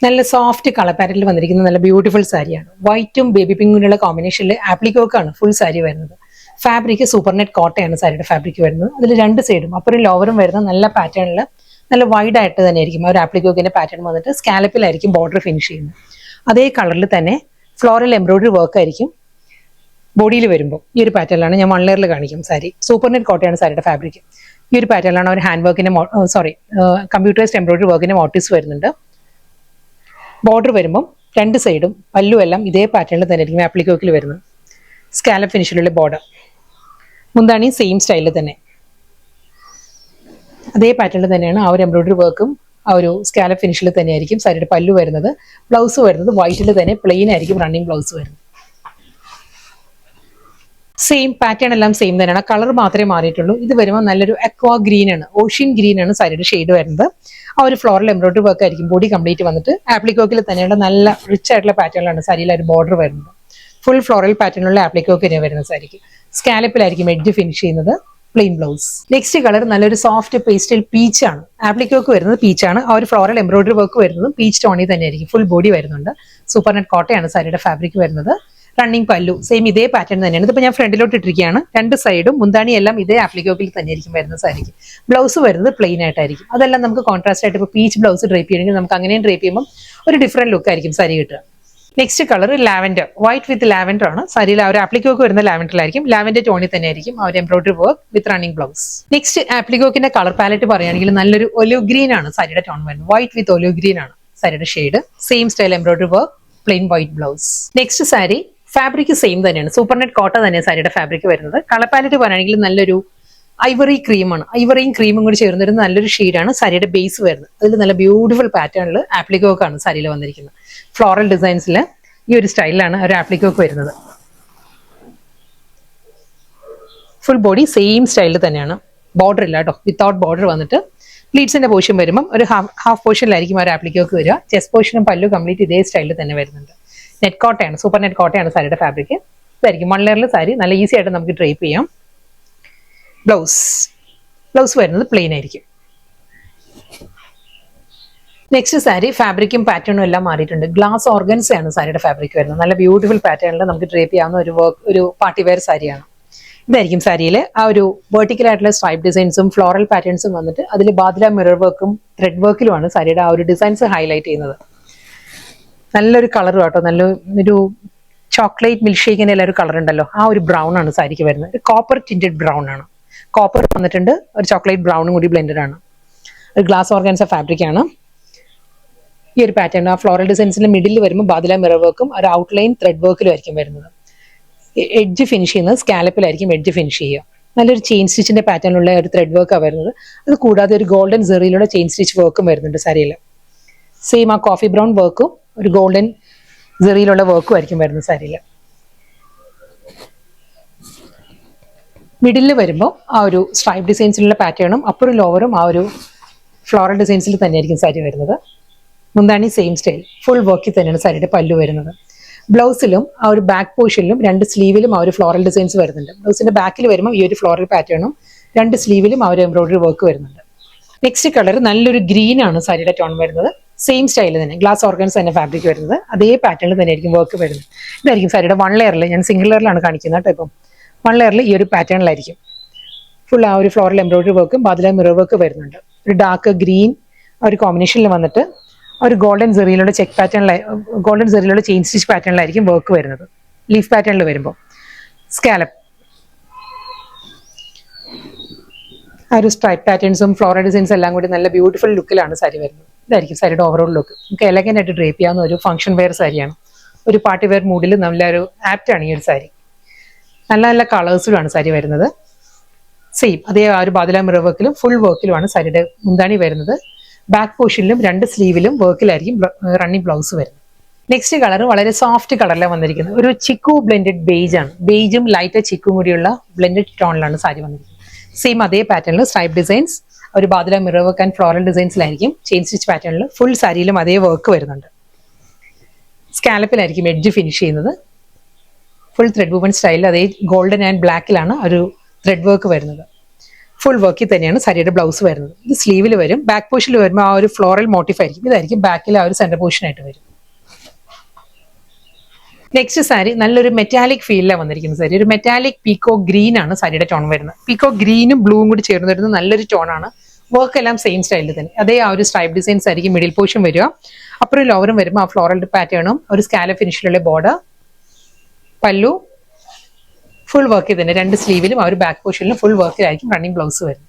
നല്ല soft colour പാറ്റേണിൽ വന്നിരിക്കുന്ന നല്ല ബ്യൂട്ടിഫുൾ സാരിയാണ്. വൈറ്റും ബേബി പിങ്കുള്ള കോമ്പിനേഷനിൽ ആപ്ലിക്കോക്കാണ് ഫുൾ സാരി വരുന്നത്. ഫാബ്രിക് സൂപ്പർ നെറ്റ് കോട്ടയാണ് സാരിയുടെ ഫാബ്രിക് വരുന്നത്. അതിൽ രണ്ട് സൈഡും അപ്പറും ലോവറും വരുന്ന നല്ല പാറ്റേണിൽ നല്ല വൈഡ് ആയിട്ട് തന്നെ ആയിരിക്കും ആ ഒരു ആപ്ലിക്കോക്കിന്റെ പാറ്റേൺ വന്നിട്ട് സ്കാലപ്പിലായിരിക്കും ബോർഡർ ഫിനിഷ് ചെയ്യുന്നത്. അതേ കളറിൽ തന്നെ ഫ്ലോറൽ എംബ്രോയിഡറി വർക്ക് ആയിരിക്കും ബോഡിയിൽ വരുമ്പോൾ. ഈ ഒരു പാറ്റേണിലാണ് ഞാൻ 1 ലെയറിൽ കാണിക്കും സാരി. സൂപ്പർ നെറ്റ് കോട്ടയാണ് സാരിയുടെ ഫാബ്രിക്. ഈ ഒരു പാറ്റേണിലാണ് ഒരു ഹാൻഡ് വർക്കിന്റെ കമ്പ്യൂട്ടറൈസ്ഡ് എംബ്രോയിഡറി വർക്കിന്റെ മോട്ടീവ്സ് വരുന്നുണ്ട്. ബോർഡർ വരുമ്പം രണ്ട് സൈഡും പല്ലു എല്ലാം ഇതേ പാറ്റേണിൽ തന്നെ ആയിരിക്കും ആപ്ലിക്കോക്കിൽ വരുന്നത്. സ്കാലപ്പ് ഫിനിഷിലുള്ള ബോർഡർ. മുന്താണി സെയിം സ്റ്റൈലിൽ തന്നെ അതേ പാറ്റേണിൽ തന്നെയാണ് ആ ഒരു എംബ്രോയിഡറി വർക്കും ആ ഒരു സ്കാലപ്പ് ഫിനിഷിൽ തന്നെയായിരിക്കും സാരിയുടെ പല്ലു വരുന്നത്. ബ്ലൗസ് വരുന്നത് വൈറ്റിൽ തന്നെ പ്ലെയിൻ ആയിരിക്കും റണ്ണിങ് ബ്ലൗസ് വരുന്നത്. സെയിം പാറ്റേൺ എല്ലാം സെയിം തന്നെയാണ്, കളർ മാത്രമേ മാറിയിട്ടുള്ളൂ. ഇത് വരുമ്പോൾ നല്ലൊരു അക്വാ ഗ്രീൻ ആണ്, ഓഷ്യൻ ഗ്രീൻ ആണ് സാരിയുടെ ഷെയ്ഡ് വരുന്നത്. ആ ഒരു ഫ്ലോറൽ എംബ്രോയിഡറി വർക്ക് ആയിരിക്കും ബോഡി കംപ്ലീറ്റ് വന്നിട്ട്. ആപ്ലിക്കോക്കിൽ തന്നെയുള്ള നല്ല റിച്ച് ആയിട്ടുള്ള പാറ്റേണിലാണ് സാരിയിൽ ഒരു ബോർഡർ വരുന്നത്. ഫുൾ ഫ്ലോറൽ പാറ്റേണിലുള്ള ആപ്ലിക്കോക്ക് തന്നെ വരുന്ന സാരിക്ക് സ്കാലപ്പിലായിരിക്കും എഡ്ജ് ഫിനിഷ് ചെയ്യുന്നത്. Plain blouse. നെക്സ്റ്റ് കളർ നല്ലൊരു സോഫ്റ്റ് പേസ്റ്റൽ പീച്ച് ആണ്. ആപ്ലിക്കോക്ക് വരുന്നത് പീച്ചാണ്. ആ ഒരു ഫ്ലോറൽ എംബ്രോയിഡറി വർക്ക് വരുന്നത് പീച്ച് ടോണിൽ തന്നെ ആയിരിക്കും. ഫുൾ ബോഡി വരുന്നുണ്ട്. സൂപ്പർ നെറ്റ് കോട്ടയാണ് സാരിയുടെ ഫാബ്രിക് വരുന്നത്. റണ്ണിങ് പല്ലു സെയിം ഇതേ പാറ്റേൺ തന്നെയാണ്. ഇതിപ്പോൾ ഞാൻ ഫ്രണ്ടിലോട്ട് ഇട്ടിരിക്കുകയാണ്. രണ്ട് സൈഡും മുന്താണി എല്ലാം ഇതേ ആപ്ലിക്കോക്കിൽ തന്നെ ആയിരിക്കും വരുന്ന സാരിക്ക്. ബ്ലൗസ് വരുന്നത് പ്ലെയിൻ ആയിട്ടായിരിക്കും. അതെല്ലാം നമുക്ക് കോൺട്രാസ്റ്റ് ആയിട്ട് ഇപ്പോൾ പീച്ച് ബ്ലൗസ് ഡ്രേപ്പ് ചെയ്യണമെങ്കിൽ നമുക്ക് അങ്ങനെയും ഡ്രേപ്പ് ചെയ്യുമ്പോൾ ഒരു ഡിഫറെന്റ് ലുക്ക് ആയിരിക്കും സാരി കിട്ടുക. നെക്സ്റ്റ് കളർ ലാവൻഡർ, വൈറ്റ് വിത്ത് ലാവൻഡർ ആണ് സാരിയിൽ. ആ ഒരു ആപ്ലിക്കോക്ക് വരുന്ന ലാവൻഡറിലായിരിക്കും. ലാവൻഡർ ടോണിൽ തന്നെ ആയിരിക്കും ആ ഒരു embroidery work with running blouse. Next ആപ്ലിക്കോക്കിന്റെ കളർ പാലറ്റ് പറയുകയാണെങ്കിൽ നല്ലൊരു ഒലിവ് ഗ്രീൻ ആണ് സാരിയുടെ ടോൺ വരുന്നത്. വൈറ്റ് വിത്ത് ഒലിവ് ഗ്രീൻ ആണ് സാരിയുടെ shade. Same style embroidery work, plain white blouse. Next sari fabric same തന്നെയാണ്. സൂപ്പർ നെറ്റ് കോട്ട തന്നെയാണ് സാരിയുടെ ഫാബ്രിക് വരുന്നത്. കളർ പാലറ്റ് പറയുകയാണെങ്കിൽ നല്ലൊരു ഐവറി ക്രീമാണ്. ഐവറിയും ക്രീമും കൂടി ചേർന്നൊരു നല്ലൊരു ഷെയ്ഡാണ് സാരിയുടെ ബേസ് വരുന്നത്. അതിൽ നല്ല ബ്യൂട്ടിഫുൾ പാറ്റേണിൽ ആപ്ലിക്കോക്കാണ് സാരിയിൽ വന്നിരിക്കുന്നത്. ഫ്ലോറൽ ഡിസൈൻസിൽ ഈ ഒരു സ്റ്റൈലിലാണ് ഒരു ആപ്ലിക്കോക്ക് വരുന്നത്. ഫുൾ ബോഡി സെയിം സ്റ്റൈലിൽ തന്നെയാണ്. ബോർഡർ ഇല്ല കേട്ടോ, വിത്തൗട്ട് ബോർഡർ വന്നിട്ട് പ്ലീറ്റ്സിന്റെ പോർഷൻ വരുമ്പോൾ ഒരു ഹാഫ് പോർഷനിലായിരിക്കും ആ ഒരു ആപ്ലിക്കോക്ക് വരിക. ചെസ്റ്റ് പോർഷനും പല്ലു കംപ്ലീറ്റ് ഇതേ സ്റ്റൈലിൽ തന്നെ വരുന്നുണ്ട്. നെറ്റ് കോട്ടയാണ്, സൂപ്പർ നെറ്റ് കോട്ടയാണ് സാരിയുടെ ഫാബ്രിക്. ഇതായിരിക്കും 1 ലെയറിൽ സാരി നല്ല ഈസി ആയിട്ട് നമുക്ക് ഡ്രേപ്പ് ചെയ്യാം. ബ്ലൗസ് വരുന്നത് പ്ലെയിൻ ആയിരിക്കും. നെക്സ്റ്റ് സാരി ഫാബ്രിക്കും പാറ്റേണും എല്ലാം മാറിയിട്ടുണ്ട്. ഗ്ലാസ് ഓർഗൻസ് ആണ് സാരിയുടെ ഫാബ്രിക് വരുന്നത്. നല്ല ബ്യൂട്ടിഫുൾ പാറ്റേണിൽ നമുക്ക് ഡ്രേപ്പ് ചെയ്യാവുന്ന ഒരു പാർട്ടി വെയർ സാരിയാണ്. ഇതായിരിക്കും സാരിയിൽ ആ ഒരു വെർട്ടിക്കൽ ആയിട്ടുള്ള സ്ട്രൈപ്പ് ഡിസൈൻസും ഫ്ലോറൽ പാറ്റേൺസും വന്നിട്ട് അതിൽ ബാദ്ല മിറർ വർക്കും ത്രെഡ് വർക്കിലുമാണ് സാരിയുടെ ആ ഒരു ഡിസൈൻസ് ഹൈലൈറ്റ് ചെയ്യുന്നത്. നല്ലൊരു കളർ കേട്ടോ, നല്ലൊരു ചോക്ലേറ്റ് മിൽക്ക് ഷേക്കിന്റെ എല്ലാ ഒരു കളർ ഉണ്ടല്ലോ, ആ ഒരു ബ്രൗൺ ആണ് സാരിക്ക് വരുന്നത്. ഒരു കോപ്പർ ടിൻറ്റഡ് ബ്രൗൺ ആണ്. കോപ്പർ വന്നിട്ടുണ്ട്, ഒരു ചോക്ലേറ്റ് ബ്രൗണും കൂടി ബ്ലെൻഡഡ് ആണ്. ഒരു ഗ്ലാസ് ഓർഗൻസ ഫാബ്രിക് ആണ്. ഈ ഒരു പാറ്റേൺ ആ ഫ്ലോറൽ ഡിസൈൻസിന്റെ മിഡിൽ വരുമ്പോൾ ബാദ്ല മിറർ വർക്കും ഒരു ഔട്ട്ലൈൻ ത്രെഡ് വർക്കിലും ആയിരിക്കും വരുന്നത്. എഡ്ജ് ഫിനിഷ് ചെയ്യുന്നത് സ്കാലപ്പിലായിരിക്കും എഡ്ജ് ഫിനിഷ് ചെയ്യുക. നല്ലൊരു ചെയിൻ സ്റ്റിച്ചിന്റെ പാറ്റേണിലുള്ള ഒരു ത്രെഡ് വർക്കാണ് വരുന്നത്. അത് കൂടാതെ ഒരു ഗോൾഡൻ സെറിയിലുള്ള ചെയിൻ സ്റ്റിച്ച് വർക്കും വരുന്നുണ്ട് സാരിയിൽ. സെയിം ആ കോഫി ബ്രൗൺ വർക്കും ഒരു ഗോൾഡൻ സെറിയിലുള്ള വർക്കും ആയിരിക്കും വരുന്നത് സാരിയിൽ. മിഡിലിൽ വരുമ്പോൾ ആ ഒരു സ്ട്രൈപ്പ് ഡിസൈൻസിലുള്ള പാറ്റേണും അപ്പറും ലോവറും ആ ഒരു ഫ്ലോറൽ ഡിസൈൻസിൽ തന്നെയായിരിക്കും സാരി വരുന്നത്. മുന്താണി സെയിം സ്റ്റൈൽ ഫുൾ വർക്കിൽ തന്നെയാണ് സാരിയുടെ പല്ലു വരുന്നത്. ബ്ലൗസിലും ആ ഒരു ബാക്ക് പോർഷനിലും രണ്ട് സ്ലീവിലും ആ ഒരു ഫ്ലോറൽ ഡിസൈൻസ് വരുന്നുണ്ട്. ബ്ലൗസിന്റെ ബാക്കിൽ വരുമ്പോൾ ഈ ഒരു ഫ്ലോറൽ പാറ്റേണും രണ്ട് സ്ലീവിലും ആ ഒരു എംബ്രോയിഡറി വർക്ക് വരുന്നുണ്ട്. നെക്സ്റ്റ് കളർ നല്ലൊരു ഗ്രീൻ ആണ് സാരിയുടെ ടോൺ വരുന്നത്. സെയിം സ്റ്റൈലിൽ തന്നെ ഗ്ലാസ് ഓർഗൻസ് തന്നെ ഫാബ്രിക് വരുന്നത്. അതേ പാറ്റേണിൽ തന്നെ ആയിരിക്കും വർക്ക് വരുന്നത്. ഇതായിരിക്കും സാരിയുടെ 1 ലെയറിൽ, ഞാൻ സിംഗിൾ ലെയറിലാണ് കാണിക്കുന്നത് കേട്ടോ. ഇപ്പം 1 ലെയറിൽ ഈ ഒരു പാറ്റേണിലായിരിക്കും ഫുൾ ആ ഒരു ഫ്ലോറൽ എംബ്രോയിഡറി വർക്കും ബാദ്ല മിറർ വർക്ക് വരുന്നുണ്ട്. ഒരു ഡാർക്ക് ഗ്രീൻ ആ ഒരു കോമ്പിനേഷനിൽ വന്നിട്ട് ഒരു ഗോൾഡൻ സെറിയിലുള്ള ചെക്ക് ഗോൾഡൻ സെറിയിലുള്ള ചെയിൻ സ്റ്റിച്ച് പാറ്റേണിലായിരിക്കും വർക്ക് വരുന്നത്. ലീഫ് പാറ്റേണിൽ വരുമ്പോൾ സ്കാലപ്പ് ആ ഒരു സ്ട്രൈപ്പ് പാറ്റേൺസും ഫ്ലോറൽ ഡിസൈൻസ് എല്ലാം കൂടി നല്ല ബ്യൂട്ടിഫുൾ ലുക്കിലാണ് സാരി വരുന്നത്. ഇതായിരിക്കും സാരിയുടെ ഓവറോൾ ലുക്ക്. നമുക്ക് എലഗന്റ് ആയിട്ട് ഡ്രേപ്പ് ചെയ്യാവുന്ന ഒരു ഫംഗ്ഷൻ വെയർ സാരിയാണ്. ഒരു പാർട്ടി വെയർ മൂഡിൽ നല്ലൊരു ആപ്റ്റാണ് ഈ ഒരു സാരി. നല്ല നല്ല കളേഴ്സിലുമാണ് സാരി വരുന്നത്. സെയിം അതേ ആ ഒരു ബാദ്ല മിറർ വർക്കിലും ഫുൾ വർക്കിലുമാണ് സാരിയുടെ മുന്താണി വരുന്നത്. ബാക്ക് പോർഷനിലും രണ്ട് സ്ലീവിലും വർക്കിലായിരിക്കും റണ്ണിങ് ബ്ലൗസ് വരുന്നത്. നെക്സ്റ്റ് കളർ വളരെ സോഫ്റ്റ് കളറിലാണ് വന്നിരിക്കുന്നത്. ഒരു ചിക്കു ബ്ലെൻഡഡ് ബേജ് ആണ്. ബേജും ലൈറ്റ് ചിക്കും കൂടിയുള്ള ബ്ലെൻഡഡ് ടോണിലാണ് സാരി വന്നിരിക്കുന്നത്. സെയിം അതേ പാറ്റേണിൽ സ്ട്രൈപ്പ് ഡിസൈൻസ് ഒരു badla mirror work and floral ഡിസൈൻസിലായിരിക്കും ചെയിൻ സ്റ്റിച്ച് പാറ്റേണിൽ ഫുൾ സാരിയിലും അതേ വർക്ക് വരുന്നുണ്ട്. സ്കാലപ്പിലായിരിക്കും എഡ്ജ് ഫിനിഷ് ചെയ്യുന്നത്. ഫുൾ ത്രെഡ് വുമൺ സ്റ്റൈലിൽ അതേ ഗോൾഡൻ ആൻഡ് ബ്ലാക്കിലാണ് ഒരു ത്രെഡ് വർക്ക് വരുന്നത്. ഫുൾ വർക്കിൽ തന്നെയാണ് സാരിയുടെ ബ്ലൗസ് വരുന്നത്. ഇത് സ്ലീവിൽ വരും. ബാക്ക് പോർഷനിൽ വരുമ്പോൾ ആ ഒരു ഫ്ലോറൽ മോട്ടീഫ് ആയിരിക്കും. ഇതായിരിക്കും ബാക്കിൽ ആ ഒരു സെന്റർ പോർഷൻ ആയിട്ട് വരും. നെക്സ്റ്റ് സാരി നല്ലൊരു മെറ്റാലിക് ഫീലിലാണ് വന്നിരിക്കുന്ന സാരി. ഒരു മെറ്റാലിക് പീക്കോ ഗ്രീൻ ആണ് സാരിയുടെ ടോൺ വരുന്നത്. പീക്കോ ഗ്രീനും ബ്ലൂവും കൂടി ചേർന്ന് വരുന്ന നല്ലൊരു ടോണാണ്. വർക്ക് എല്ലാം സെയിം സ്റ്റൈലിൽ തന്നെ. അതേ ആ ഒരു സ്ട്രൈപ്പ് ഡിസൈൻസ് ആയിരിക്കും മിഡിൽ പോർഷൻ വരിക. അപ്പുറം ലോവറും വരുമ്പോൾ ആ ഫ്ലോറൽ പാറ്റേണും ഒരു സ്കാല ഫിനിഷിലുള്ള ബോർഡർ, പല്ലു ഫുൾ വർക്ക് തന്നെ. രണ്ട് സ്ലീവിലും ആ ഒരു ബാക്ക് പോർഷനിലും ഫുൾ വർക്കിലായിരിക്കും റണ്ണിങ് ബ്ലൗസ് വരുന്നത്.